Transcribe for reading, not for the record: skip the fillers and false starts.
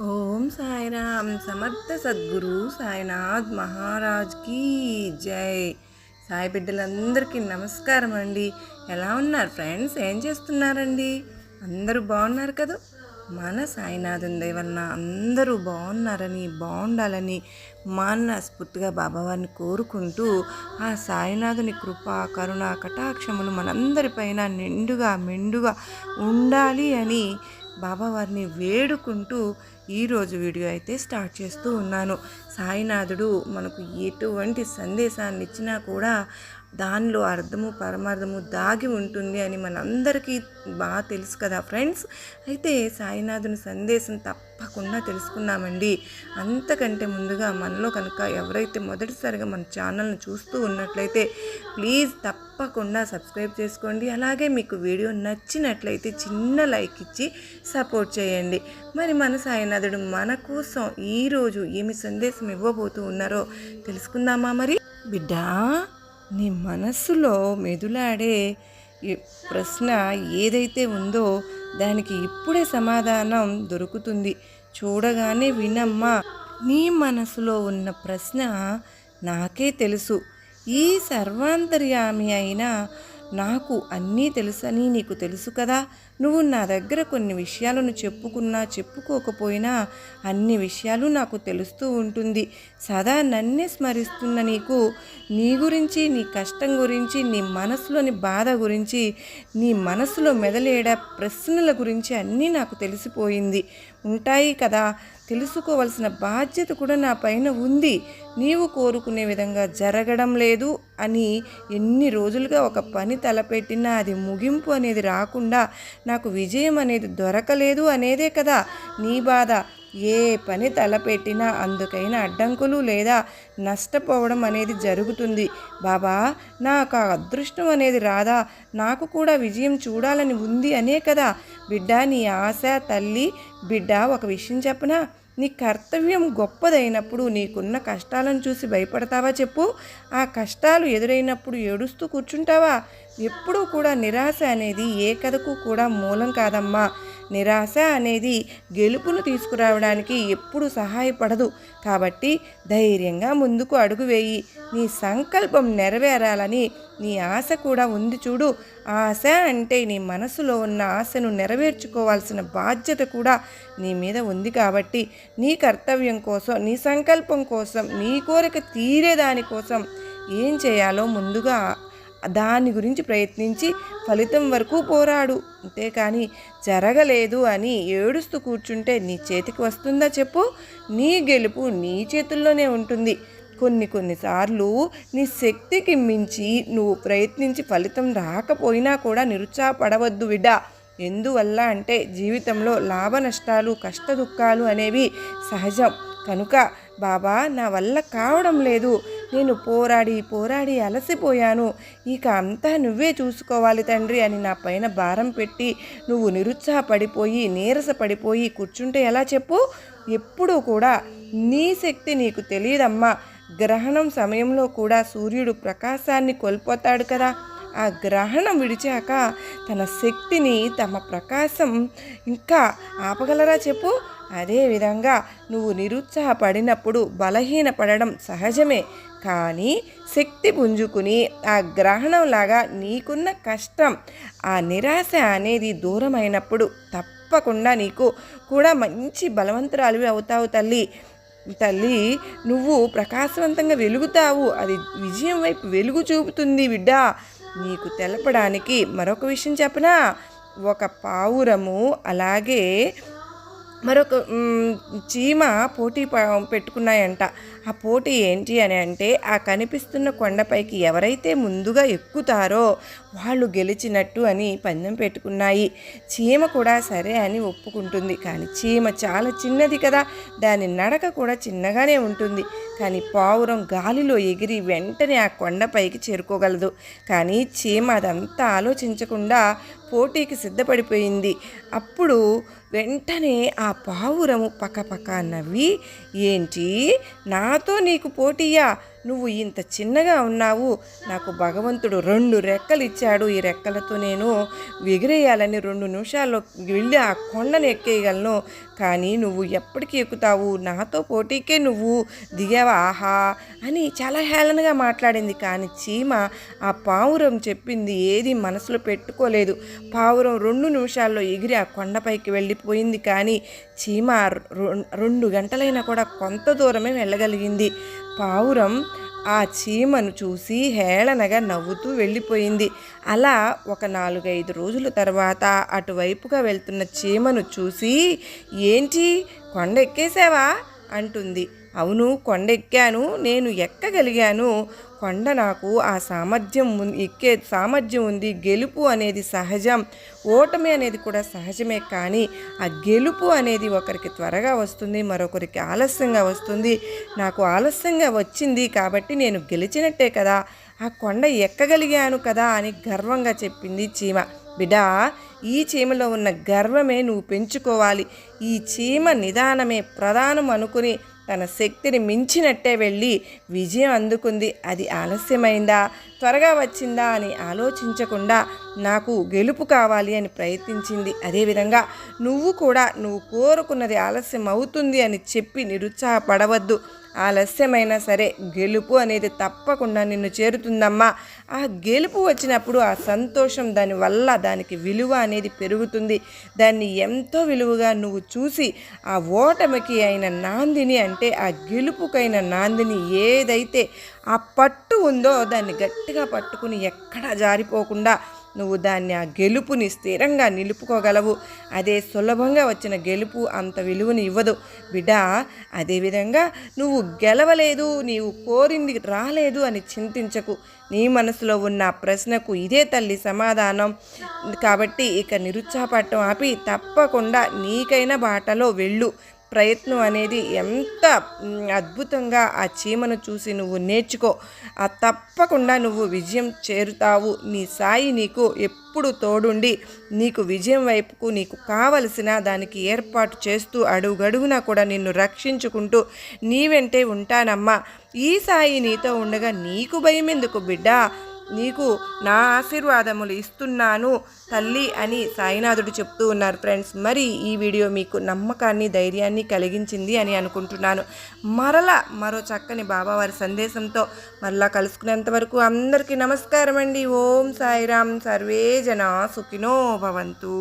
ఓం సాయిరామ్ సమర్థ సద్గురు సాయినాథ్ మహారాజ్ కీ జై. సాయి బిడ్డలందరికీ నమస్కారం అండి. ఎలా ఉన్నారు ఫ్రెండ్స్? ఏం చేస్తున్నారండి? అందరూ బాగున్నారు కదా? మన సాయినాథుని దయ వలన అందరూ బాగున్నారని, బాగుండాలని మనస్ఫూర్తిగా బాబావారిని కోరుకుంటూ ఆ సాయినాథుని కృప, కరుణ, కటాక్షములు మనందరిపైన నిండుగా మెండుగా ఉండాలి అని బాబావారిని వేడుకుంటూ ఈరోజు వీడియో అయితే స్టార్ట్ చేస్తూ ఉన్నాను. సాయినాథుడు మనకు ఎటువంటి సందేశాన్ని ఇచ్చినా కూడా దానిలో అర్థము పరమార్థము దాగి ఉంటుంది అని మనందరికీ బాగా తెలుసు కదా ఫ్రెండ్స్. అయితే సాయినాథుని సందేశం తప్పకుండా తెలుసుకున్నామండి. అంతకంటే ముందుగా మనలో కనుక ఎవరైతే మొదటిసారిగా మన ఛానల్ని చూస్తూ ఉన్నట్లయితే ప్లీజ్ తప్పకుండా సబ్స్క్రైబ్ చేసుకోండి. అలాగే మీకు వీడియో నచ్చినట్లయితే చిన్న లైక్ ఇచ్చి సపోర్ట్ చేయండి. మరి మన సాయినాథుడు మన కోసం ఈరోజు ఏమి సందేశం ఇవ్వబోతూ ఉన్నారో తెలుసుకుందామా? మరి బిడ్డా, నీ మనస్సులో మెదులాడే ప్రశ్న ఏదైతే ఉందో దానికి ఇప్పుడే సమాధానం దొరుకుతుంది. చూడగానే వినమ్మా, నీ మనసులో ఉన్న ప్రశ్న నాకే తెలుసు. ఈ సర్వాంతర్యామి అయిన నాకు అన్నీ తెలుసని నీకు తెలుసు కదా. నువ్వు నా దగ్గర కొన్ని విషయాలను చెప్పుకున్నా చెప్పుకోకపోయినా అన్ని విషయాలు నాకు తెలుస్తూ ఉంటుంది. సదా నన్నే స్మరిస్తున్న నీకు నీ గురించి, నీ కష్టం గురించి, నీ మనసులోని బాధ గురించి, నీ మనసులో మెదలేడ ప్రశ్నల గురించి అన్నీ నాకు తెలిసిపోయింది. ఉంటాయి కదా, తెలుసుకోవాల్సిన బాధ్యత కూడా నా పైన ఉంది. నీవు కోరుకునే విధంగా జరగడం లేదు అని ఎన్ని రోజులుగా ఒక పని తలపెట్టినా అది ముగింపు అనేది రాకుండా నాకు విజయం అనేది దొరకలేదు అనేదే కదా నీ బాధ. ఏ పని తలపెట్టినా అందుకైనా అడ్డంకులు లేదా నష్టపోవడం అనేది జరుగుతుంది. బాబా, నాకు ఆ అదృష్టం అనేది రాదా? నాకు కూడా విజయం చూడాలని ఉంది అనే కదా బిడ్డ నీ ఆశ. తల్లి బిడ్డ, ఒక విషయం చెప్పనా? నీ కర్తవ్యం గొప్పదైనప్పుడు నీకున్న కష్టాలను చూసి భయపడతావా చెప్పు? ఆ కష్టాలు ఎదురైనప్పుడు ఏడుస్తూ కూర్చుంటావా? ఎప్పుడూ కూడా నిరాశ అనేది ఏ కథకు కూడా మూలం కాదమ్మా. నిరాశ అనేది గెలుపును తీసుకురావడానికి ఎప్పుడు సహాయపడదు. కాబట్టి ధైర్యంగా ముందుకు అడుగు వేయి. నీ సంకల్పం నెరవేరాలని నీ ఆశ కూడా ఉంది చూడు. ఆశ అంటే నీ మనసులో ఉన్న ఆశను నెరవేర్చుకోవాల్సిన బాధ్యత కూడా నీ మీద ఉంది. కాబట్టి నీ కర్తవ్యం కోసం, నీ సంకల్పం కోసం, నీ కోరిక తీరేదానికోసం ఏం చేయాలో ముందుగా దాని గురించి ప్రయత్నించి ఫలితం వరకు పోరాడు. అంతేకాని జరగలేదు అని ఏడుస్తూ కూర్చుంటే నీ చేతికి వస్తుందా చెప్పు? నీ గెలుపు నీ చేతుల్లోనే ఉంటుంది. కొన్నిసార్లు నీ శక్తికి మించి నువ్వు ప్రయత్నించి ఫలితం రాకపోయినా కూడా నిరుత్సాహపడవద్దు బిడ్డ. ఎందువల్ల అంటే జీవితంలో లాభ నష్టాలు, కష్ట దుఃఖాలు అనేవి సహజం. కనుక బాబా, నా వల్ల కావడం లేదు, నేను పోరాడి అలసిపోయాను, ఇక అంతా నువ్వే చూసుకోవాలి తండ్రి అని నా పైన భారం పెట్టి నువ్వు నిరుత్సాహపడిపోయి నీరసపడిపోయి కూర్చుంటే ఎలా చెప్పు? ఎప్పుడూ కూడా నీ శక్తి నీకు తెలియదమ్మా. గ్రహణం సమయంలో కూడా సూర్యుడు ప్రకాశాన్ని కోల్పోతాడు కదా. ఆ గ్రహణం విడిచాక తన శక్తిని, తమ ప్రకాశం ఇంకా ఆపగలరా చెప్పు? అదేవిధంగా నువ్వు నిరుత్సాహపడినప్పుడు బలహీనపడడం సహజమే. కానీ శక్తి పుంజుకుని ఆ గ్రహణంలాగా నీకున్న కష్టం, ఆ నిరాశ అనేది దూరమైనప్పుడు తప్పకుండా నీకు కూడా మంచి బలవంతురాలివి అవుతావు తల్లి. నువ్వు ప్రకాశవంతంగా వెలుగుతావు. అది విజయం వైపు వెలుగు చూపుతుంది బిడ్డ. నీకు తెలపడానికి మరొక విషయం చెప్పనా? ఒక పావురము అలాగే మరొక చీమ పోటీ పెట్టుకున్నాయంట. ఆ పోటీ ఏంటి అని అంటే, ఆ కనిపిస్తున్న కొండపైకి ఎవరైతే ముందుగా ఎక్కుతారో వాళ్ళు గెలిచినట్టు అని పందెం పెట్టుకున్నాయి. చీమ కూడా సరే అని ఒప్పుకుంటుంది. కానీ చీమ చాలా చిన్నది కదా, దాని నడక కూడా చిన్నగానే ఉంటుంది. కానీ పావురం గాలిలో ఎగిరి వెంటనే ఆ కొండపైకి చేరుకోగలదు. కానీ చీమ అదంతా ఆలోచించకుండా పోటీకి సిద్ధపడిపోయింది. అప్పుడు వెంటనే ఆ పావురము పక్కపక్క నవ్వి, ఏంటి నాతో నీకు పోటీయా? నువ్వు ఇంత చిన్నగా ఉన్నావు, నాకు భగవంతుడు 2 రెక్కలు ఇచ్చాడు, ఈ రెక్కలతో నేను ఎగిరేయాలని 2 నిమిషాల్లో వెళ్ళి ఆ కొండను ఎక్కేయగలను, కానీ నువ్వు ఎప్పటికీ ఎక్కుతావు, నాతో పోటీకే నువ్వు దిగావా, ఆహా అని చాలా హేళనగా మాట్లాడింది. కానీ చీమ ఆ పావురం చెప్పింది ఏది మనసులో పెట్టుకోలేదు. పావురం 2 నిమిషాల్లో ఎగిరి ఆ కొండపైకి వెళ్ళిపోయింది. కానీ చీమ 2 గంటలైనా కూడా కొంత దూరమే వెళ్ళగలిగింది. పావురం ఆ చీమను చూసి హేళనగా నవ్వుతూ వెళ్ళిపోయింది. అలా ఒక 4-5 రోజుల తర్వాత అటువైపుగా వెళ్తున్న చీమను చూసి, ఏంటి కొండ ఎక్కేసావా అంటుంది. అవును, కొండ ఎక్కాను, నేను ఎక్కగలిగాను, కొండ నాకు ఆ ఎక్కే సామర్థ్యం ఉంది. గెలుపు అనేది సహజం, ఓటమి అనేది కూడా సహజమే, కానీ ఆ గెలుపు అనేది ఒకరికి త్వరగా వస్తుంది, మరొకరికి ఆలస్యంగా వస్తుంది. నాకు ఆలస్యంగా వచ్చింది కాబట్టి నేను గెలిచినట్టే కదా, ఆ కొండ ఎక్కగలిగాను కదా అని గర్వంగా చెప్పింది చీమ. బిడ్డా, ఈ చీమలో ఉన్న గర్వమే నువ్వు పెంచుకోవాలి. ఈ చీమ నిదానమే ప్రధానం అనుకుని తన శక్తిని మించినట్టే వెళ్ళి విజయం అందుకుంది. అది ఆలస్యమైందా త్వరగా వచ్చిందా అని ఆలోచించకుండా నాకు గెలుపు కావాలి అని ప్రయత్నించింది. అదేవిధంగా నువ్వు కూడా నువ్వు కోరుకున్నది ఆలస్యం అవుతుంది అని చెప్పి నిరుత్సాహపడవద్దు. ఆలస్యమైనా సరే గెలుపు అనేది తప్పకుండా నిన్ను చేరుతుందమ్మా. ఆ గెలుపు వచ్చినప్పుడు ఆ సంతోషం దానివల్ల దానికి విలువ అనేది పెరుగుతుంది. దాన్ని ఎంతో విలువగా నువ్వు చూసి ఆ ఓటమికి అయిన నాందిని అంటే ఆ గెలుపుకైన నాందిని ఏదైతే ఆ పట్టు ఉందో దాన్ని గట్టిగా పట్టుకుని ఎక్కడా జారిపోకుండా నువ్వు దాన్ని ఆ గెలుపుని స్థిరంగా నిలుపుకోగలవు. అదే సులభంగా వచ్చిన గెలుపు అంత విలువని ఇవ్వదు బిడ్డా. అదేవిధంగా నువ్వు గెలవలేదు, నీవు కోరింది రాలేదు అని చింతించకు. నీ మనసులో ఉన్న ప్రశ్నకు ఇదే తల్లి సమాధానం. కాబట్టి ఇక నిరుత్సాహపడటం ఆపి తప్పకుండా నీకైన బాటలో వెళ్ళు. ప్రయత్నం అనేది ఎంత అద్భుతంగా ఆ చీమను చూసి నువ్వు నేర్చుకో. ఆ తప్పకుండా నువ్వు విజయం చేరుతావు. నీ సాయి నీకు ఎప్పుడు తోడుండి నీకు విజయం వైపుకు నీకు కావలసిన దానికి ఏర్పాటు చేస్తూ అడుగడుగునా కూడా నిన్ను రక్షించుకుంటూ నీ వెంటే ఉంటానమ్మా. ఈ సాయి నీతో ఉండగా నీకు భయం ఎందుకు బిడ్డా? నీకు నా ఆశీర్వాదములు ఇస్తున్నాను తల్లి అని సాయినాథుడు చెప్తూ ఉన్నారు. ఫ్రెండ్స్, మరి ఈ వీడియో మీకు నమ్మకాన్ని ధైర్యాన్ని కలిగించింది అని అనుకుంటున్నాను. మరో చక్కని బాబావారి సందేశంతో మరలా కలుసుకునేంత వరకు అందరికీ నమస్కారం అండి. ఓం సాయిరాం. సర్వే జనా సుఖినో భవంతు.